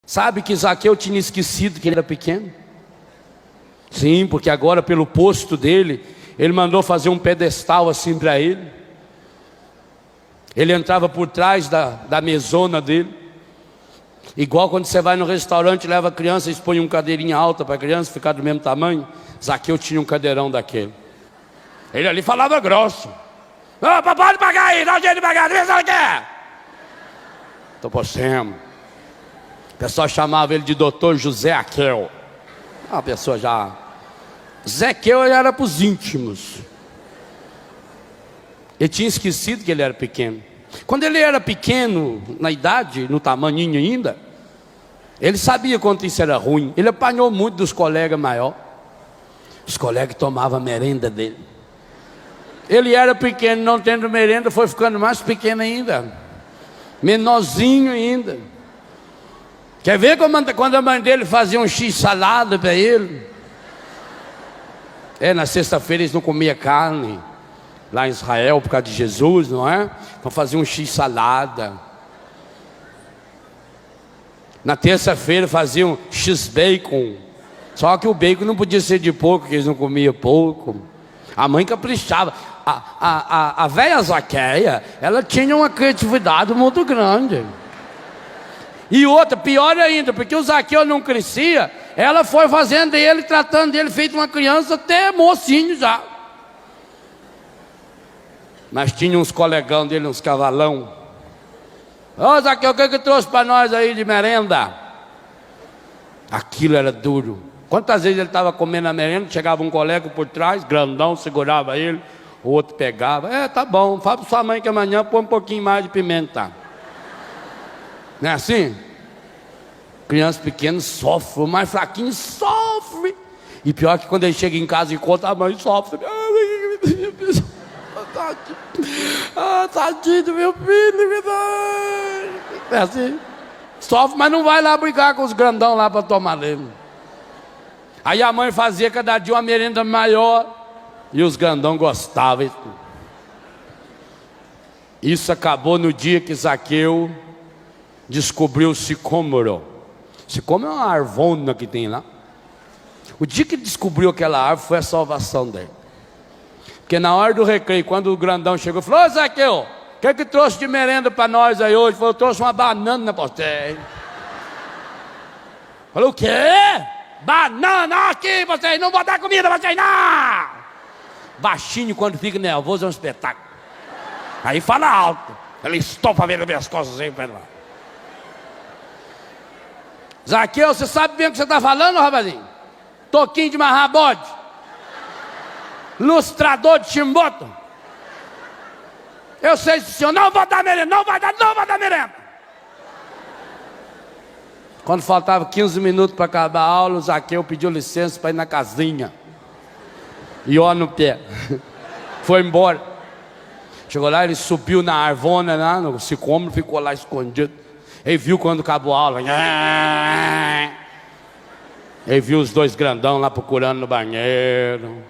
Sabe que Zaqueu tinha esquecido que ele era pequeno? Sim, porque agora pelo posto dele, ele mandou fazer um pedestal assim para ele. Ele entrava por trás da mesona dele. Igual quando você vai no restaurante, leva a criança e expõe uma cadeirinha alta para a criança ficar do mesmo tamanho. Zaqueu tinha um cadeirão daquele. Ele ali falava grosso. Ô, pode pagar aí, dá o jeito de pagar, vê se ela quer. Tô por cima. O pessoal chamava ele de Dr. José Aquel. Uma pessoa já... Zequeu era para os íntimos. Ele tinha esquecido que ele era pequeno. Quando ele era pequeno, na idade, no tamaninho ainda, ele sabia quanto isso era ruim. Ele apanhou muito dos colegas maiores. Os colegas tomavam a merenda dele. Ele era pequeno, não tendo merenda, foi ficando mais pequeno ainda. Menorzinho ainda. Quer ver quando a mãe dele fazia um x-salada para ele? Na sexta-feira eles não comiam carne. Lá em Israel, por causa de Jesus, não é? Então fazia um x-salada. Na terça-feira faziam um x-bacon. Só que o bacon não podia ser de porco, porque eles não comiam porco. A mãe caprichava. A velha Zaqueia, ela tinha uma criatividade muito grande. E outra, pior ainda, porque o Zaqueu não crescia, ela foi fazendo ele, tratando dele, feito uma criança, até mocinho já. Mas tinha uns colegão dele, uns cavalão. Ô Zaqueu, o que trouxe para nós aí de merenda? Aquilo era duro. Quantas vezes ele estava comendo a merenda, chegava um colega por trás, grandão, segurava ele, o outro pegava. Tá bom, fala para sua mãe que amanhã põe um pouquinho mais de pimenta. Não é assim? Criança pequena sofre, o mais fraquinho sofre. E pior que quando ele chega em casa e conta, a mãe sofre. Tadinho do meu filho, é assim. Sofre, mas não vai lá brigar com os grandão lá para tomar leme. Aí a mãe fazia cada dia uma merenda maior e os grandão gostavam. Isso acabou no dia que Zaqueu descobriu o sicômoro. Sicômoro é uma arvona que tem lá. O dia que ele descobriu aquela árvore foi a salvação dele. Porque na hora do recreio, quando o grandão chegou, falou: ô Zaqueu, o que trouxe de merenda para nós aí hoje? Falou: eu trouxe uma banana para você. Falou: o quê? Banana aqui, vocês não vão dar comida para vocês não. Baixinho, quando fica nervoso, é um espetáculo. Aí fala alto. Ele estopa a ver as costas aí para lá. Zaqueu, você sabe bem o que você está falando, rapazinho? Toquinho de marrar bode, lustrador de chimboto. Eu sei se o senhor não vai dar merenda, não vai dar merenda. Quando faltava 15 minutos para acabar a aula, o Zaqueu pediu licença para ir na casinha. E ó no pé. Foi embora. Chegou lá, ele subiu na arvona, lá no sicômoro, ficou lá escondido. Ele viu quando acabou a aula. Ele viu os dois grandão lá procurando no banheiro.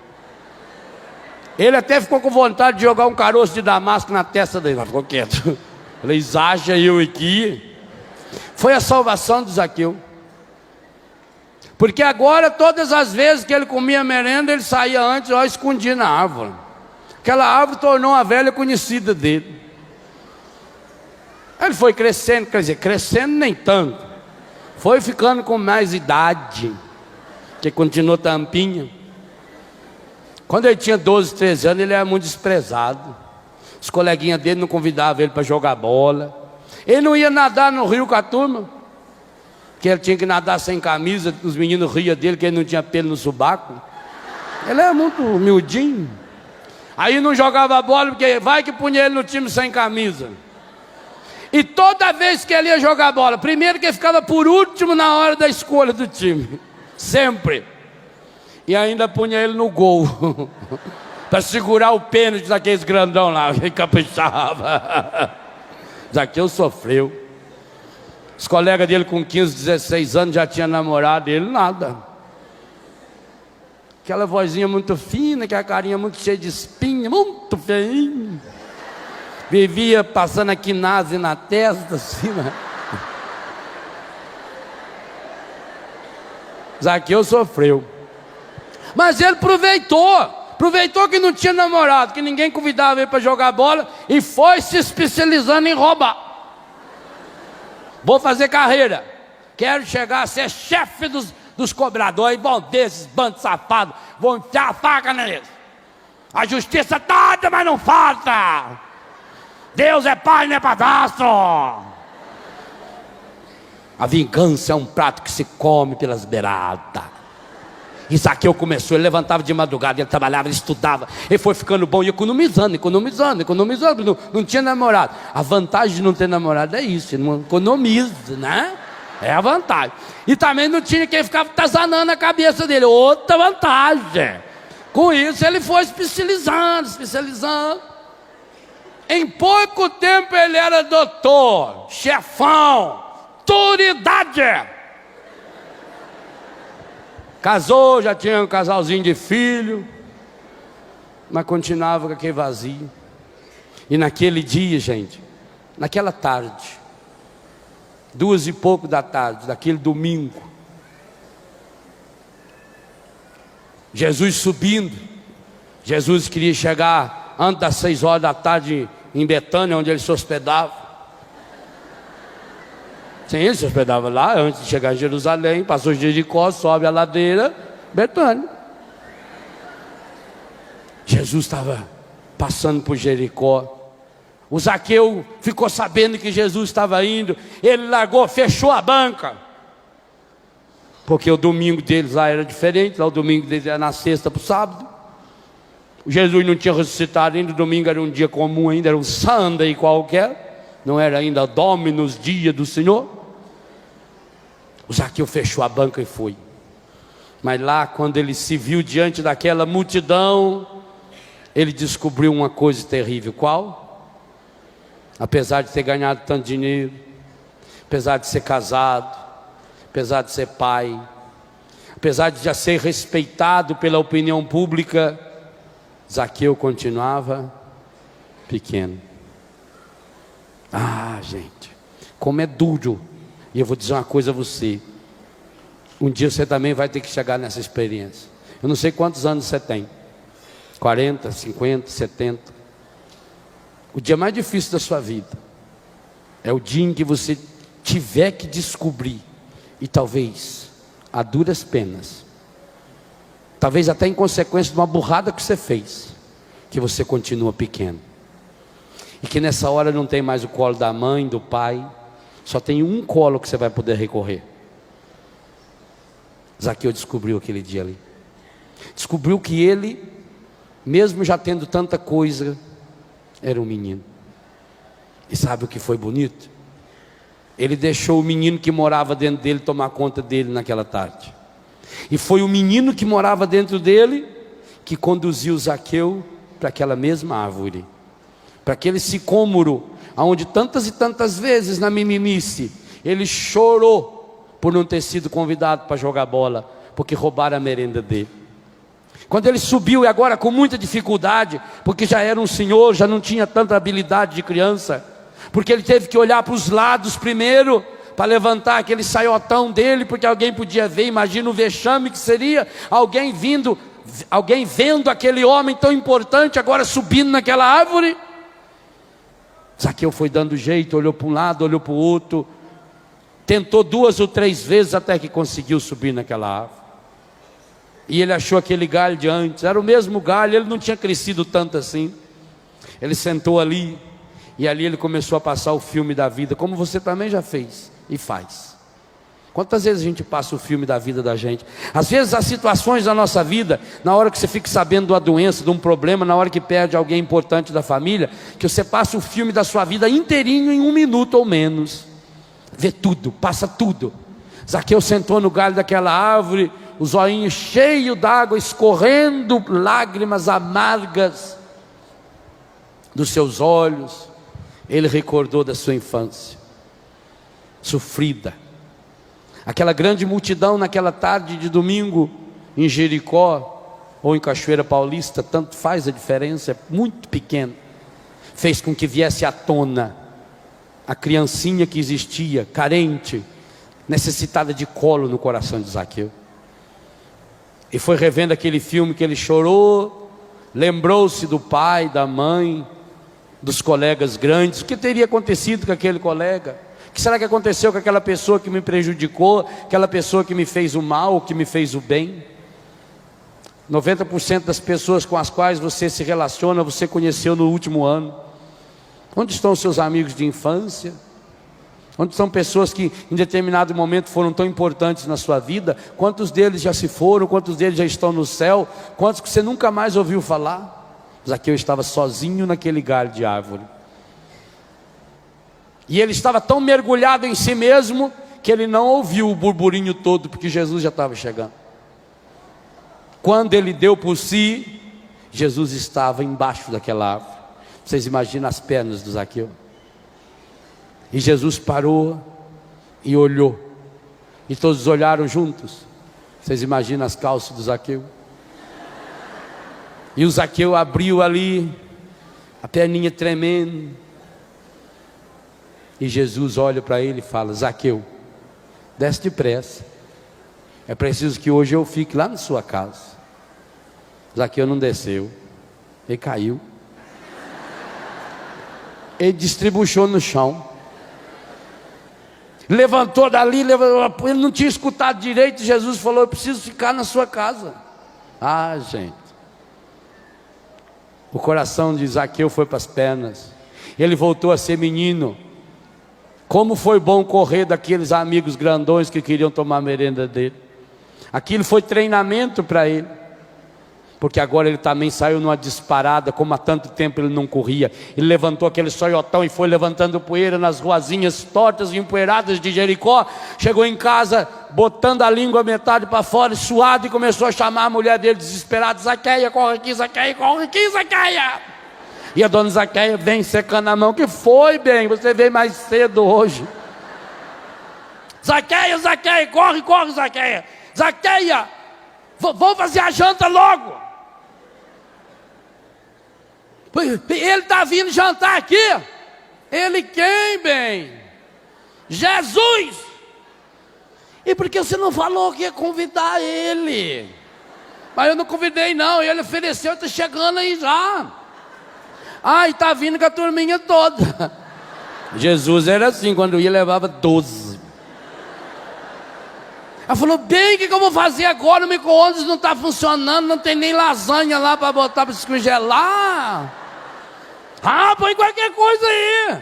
Ele até ficou com vontade de jogar um caroço de damasco na testa dele, mas ficou quieto. Ele exagera eu aqui. Foi a salvação de Zaqueu. Porque agora, todas as vezes que ele comia merenda, ele saía antes, ó, escondia na árvore. Aquela árvore tornou uma velha conhecida dele. Ele foi crescendo, quer dizer, crescendo nem tanto. Foi ficando com mais idade, que continuou tampinha. Quando ele tinha 12, 13 anos, ele era muito desprezado. Os coleguinhas dele não convidavam ele para jogar bola. Ele não ia nadar no rio com a turma, porque ele tinha que nadar sem camisa. Os meninos riam dele, que ele não tinha pelo no sobaco. Ele era muito humildinho. Aí não jogava bola, porque vai que punha ele no time sem camisa. E toda vez que ele ia jogar bola, primeiro que ele ficava por último na hora da escolha do time. Sempre. E ainda punha ele no gol. Para segurar o pênalti daqueles grandão lá, que caprichava. Zaqueu sofreu. Os colegas dele com 15, 16 anos já tinham namorado, ele nada. Aquela vozinha muito fina, aquela carinha muito cheia de espinha, muito feinho. Vivia passando a quinase na testa, assim, né? Zaqueu sofreu. Mas ele aproveitou que não tinha namorado, que ninguém convidava ele para jogar bola, e foi se especializando em roubar. Vou fazer carreira, quero chegar a ser chefe dos cobradores, bom desses bandos safados, vou enfiar a faca neles. A justiça tarda, mas não falta. Deus é pai, não é padrasto. A vingança é um prato que se come pelas beiradas. E Zaqueu começou, ele levantava de madrugada, ele trabalhava, ele estudava, ele foi ficando bom e economizando, não tinha namorado. A vantagem de não ter namorado é isso, ele não economiza, né? É a vantagem. E também não tinha quem ficava tazanando a cabeça dele, outra vantagem. Com isso ele foi especializando. Em pouco tempo ele era doutor, chefão, autoridade. Casou, já tinha um casalzinho de filho, mas continuava com aquele vazio. E naquele dia, gente, naquela tarde, 2 e pouco da tarde, daquele domingo, Jesus subindo, Jesus queria chegar antes das 6 horas da tarde em Betânia, onde ele se hospedava. Sim, ele se hospedava lá, antes de chegar em Jerusalém, passou Jericó, sobe a ladeira, Betânia. Jesus estava passando por Jericó. O Zaqueu ficou sabendo que Jesus estava indo, ele largou, fechou a banca. Porque o domingo deles lá era diferente, lá o domingo deles era na sexta para o sábado. Jesus não tinha ressuscitado ainda, o domingo era um dia comum ainda, era um Sunday qualquer, não era ainda Dominus, dia do Senhor. O Zaqueu fechou a banca e foi. Mas lá, quando ele se viu diante daquela multidão, ele descobriu uma coisa terrível. Qual? Apesar de ter ganhado tanto dinheiro, apesar de ser casado, apesar de ser pai, apesar de já ser respeitado pela opinião pública, Zaqueu continuava pequeno. Ah, gente, como é duro. E eu vou dizer uma coisa a você, um dia você também vai ter que chegar nessa experiência. Eu não sei quantos anos você tem, 40, 50, 70. O dia mais difícil da sua vida é o dia em que você tiver que descobrir, e talvez a duras penas, talvez até em consequência de uma burrada que você fez, que você continua pequeno. E que nessa hora não tem mais o colo da mãe, do pai, só tem um colo que você vai poder recorrer. Zaqueu descobriu aquele dia ali. Descobriu que ele, mesmo já tendo tanta coisa, era um menino. E sabe o que foi bonito? Ele deixou o menino que morava dentro dele tomar conta dele naquela tarde. E foi o menino que morava dentro dele que conduziu Zaqueu para aquela mesma árvore, para aquele sicômoro, onde tantas e tantas vezes na mimimice ele chorou por não ter sido convidado para jogar bola, porque roubaram a merenda dele. Quando ele subiu, e agora com muita dificuldade, porque já era um senhor, já não tinha tanta habilidade de criança, porque ele teve que olhar para os lados primeiro, para levantar aquele saiotão dele, porque alguém podia ver. Imagina o vexame que seria alguém vendo aquele homem tão importante agora subindo naquela árvore. Zaqueu foi dando jeito, olhou para um lado, olhou para o outro, tentou 2 ou 3 vezes até que conseguiu subir naquela árvore. E ele achou aquele galho de antes, era o mesmo galho, ele não tinha crescido tanto assim. Ele sentou ali, e ali ele começou a passar o filme da vida, como você também já fez e faz. Quantas vezes a gente passa o filme da vida da gente? Às vezes as situações da nossa vida, na hora que você fica sabendo de uma doença, de um problema, na hora que perde alguém importante da família, que você passa o filme da sua vida inteirinho em 1 minuto ou menos. Vê tudo, passa tudo. Zaqueu sentou no galho daquela árvore, os olhinhos cheios d'água, escorrendo lágrimas amargas dos seus olhos. Ele recordou da sua infância sofrida. Aquela grande multidão naquela tarde de domingo em Jericó ou em Cachoeira Paulista, tanto faz a diferença, é muito pequeno. Fez com que viesse à tona a criancinha que existia, carente, necessitada de colo no coração de Zaqueu. E foi revendo aquele filme que ele chorou, lembrou-se do pai, da mãe, dos colegas grandes. O que teria acontecido com aquele colega? O que será que aconteceu com aquela pessoa que me prejudicou, aquela pessoa que me fez o mal, que me fez o bem? 90% das pessoas com as quais você se relaciona, você conheceu no último ano. Onde estão os seus amigos de infância? Onde estão pessoas que em determinado momento foram tão importantes na sua vida? Quantos deles já se foram? Quantos deles já estão no céu? Quantos que você nunca mais ouviu falar? Zaqueu estava sozinho naquele galho de árvore. E ele estava tão mergulhado em si mesmo que ele não ouviu o burburinho todo, porque Jesus já estava chegando. Quando ele deu por si, Jesus estava embaixo daquela árvore. Vocês imaginam as pernas do Zaqueu? E Jesus parou e olhou, e todos olharam juntos. Vocês imaginam as calças do Zaqueu? E o Zaqueu abriu ali, a perninha tremendo, e Jesus olha para ele e fala: Zaqueu, desce depressa, é preciso que hoje eu fique lá na sua casa. Zaqueu não desceu, ele caiu, ele distribuiu no chão, levantou dali, ele não tinha escutado direito. Jesus falou: eu preciso ficar na sua casa. Ah, gente, o coração de Zaqueu foi para as pernas, ele voltou a ser menino. Como foi bom correr daqueles amigos grandões que queriam tomar a merenda dele. Aquilo foi treinamento para ele, porque agora ele também saiu numa disparada. Como há tanto tempo ele não corria, ele levantou aquele sonhotão e foi levantando poeira nas ruazinhas tortas e empoeiradas de Jericó. Chegou em casa, botando a língua metade para fora, suado, e começou a chamar a mulher dele desesperada: Zaqueia, corre aqui, Zaqueia, corre aqui, Zaqueia. E a dona Zaqueia vem secando a mão: que foi, bem, você veio mais cedo hoje. Zaqueia, Zaqueia, corre, corre, Zaqueia. Zaqueia, vamos fazer a janta logo. Ele está vindo jantar aqui. Ele quem, bem? Jesus. E por que você não falou que ia convidar ele? Mas eu não convidei não, ele ofereceu, está chegando aí já. Ah, e está vindo com a turminha toda. Jesus era assim, quando ia levava 12. Ela falou: bem, o que eu vou fazer agora? O micro-ondas não está funcionando, não tem nem lasanha lá para botar para descongelar. Ah, põe qualquer coisa aí.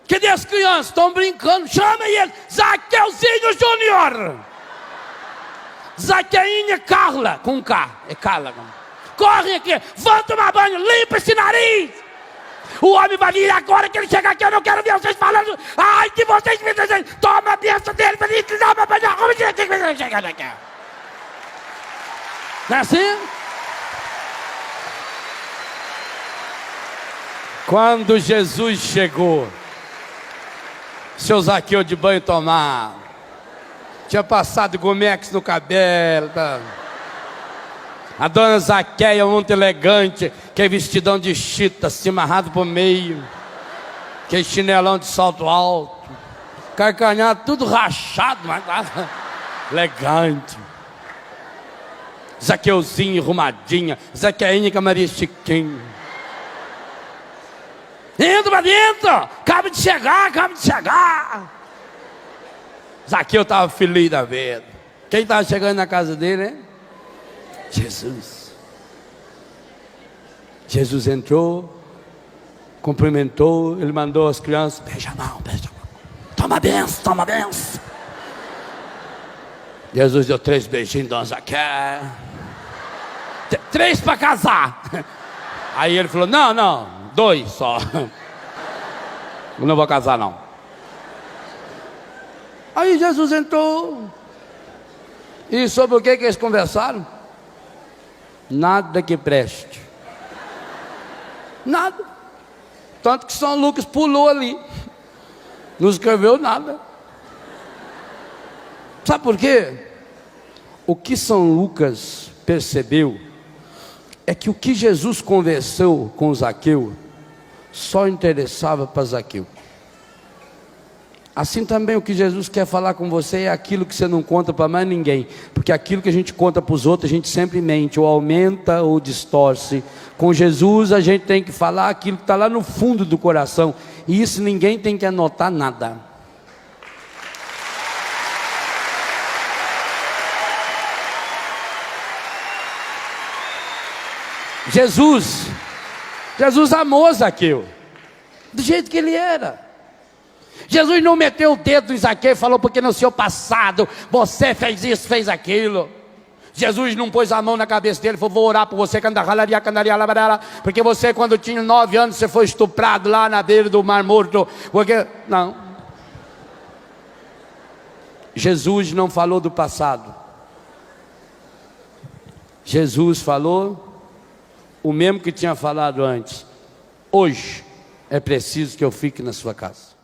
Cadê as crianças? Estão brincando. Chama ele, Zaqueuzinho Júnior. Zaqueinha Carla, com K, é Carla. Corre aqui, vão tomar banho, limpa esse nariz. O homem vai vir agora que ele chegar aqui. Eu não quero ver vocês falando. Ai, que vocês me dizem. Toma a bênção dele para ele toma banho. Não é assim? Quando Jesus chegou, seu Zaqueu de banho tomar, tinha passado Gomex no cabelo, tá? A dona Zaqueia, muito elegante, que é vestidão de chita, assim, amarrado por meio, que é chinelão de salto alto, carcanhado, tudo rachado, mas nada elegante. Zaqueuzinho, arrumadinha, Zaqueinha com a Maria Chiquinha. Indo pra dentro, acaba de chegar. Zaqueu estava feliz da vida. Quem estava chegando na casa dele, hein? Jesus. Jesus entrou, cumprimentou, ele mandou as crianças: beija a mão, toma benção, toma benção. Jesus deu 3 beijinhos, dona Zaqueu. 3 para casar. Aí ele falou: não, 2 só. Eu não vou casar não. Aí Jesus entrou. E sobre o que eles conversaram? Nada que preste. Nada. Tanto que São Lucas pulou ali, não escreveu nada. Sabe por quê? O que São Lucas percebeu é que o que Jesus conversou com Zaqueu só interessava para Zaqueu. Assim também o que Jesus quer falar com você é aquilo que você não conta para mais ninguém, porque aquilo que a gente conta para os outros a gente sempre mente, ou aumenta ou distorce. Com Jesus a gente tem que falar aquilo que está lá no fundo do coração, e isso ninguém tem que anotar nada. Jesus amou Zaqueu do jeito que ele era. Jesus não meteu o dedo em Zaqueu e falou: porque no seu passado você fez isso, fez aquilo. Jesus não pôs a mão na cabeça dele e falou: vou orar por você, porque você, quando tinha 9 anos, você foi estuprado lá na beira do Mar Morto. Porque... Não. Jesus não falou do passado. Jesus falou o mesmo que tinha falado antes: hoje é preciso que eu fique na sua casa.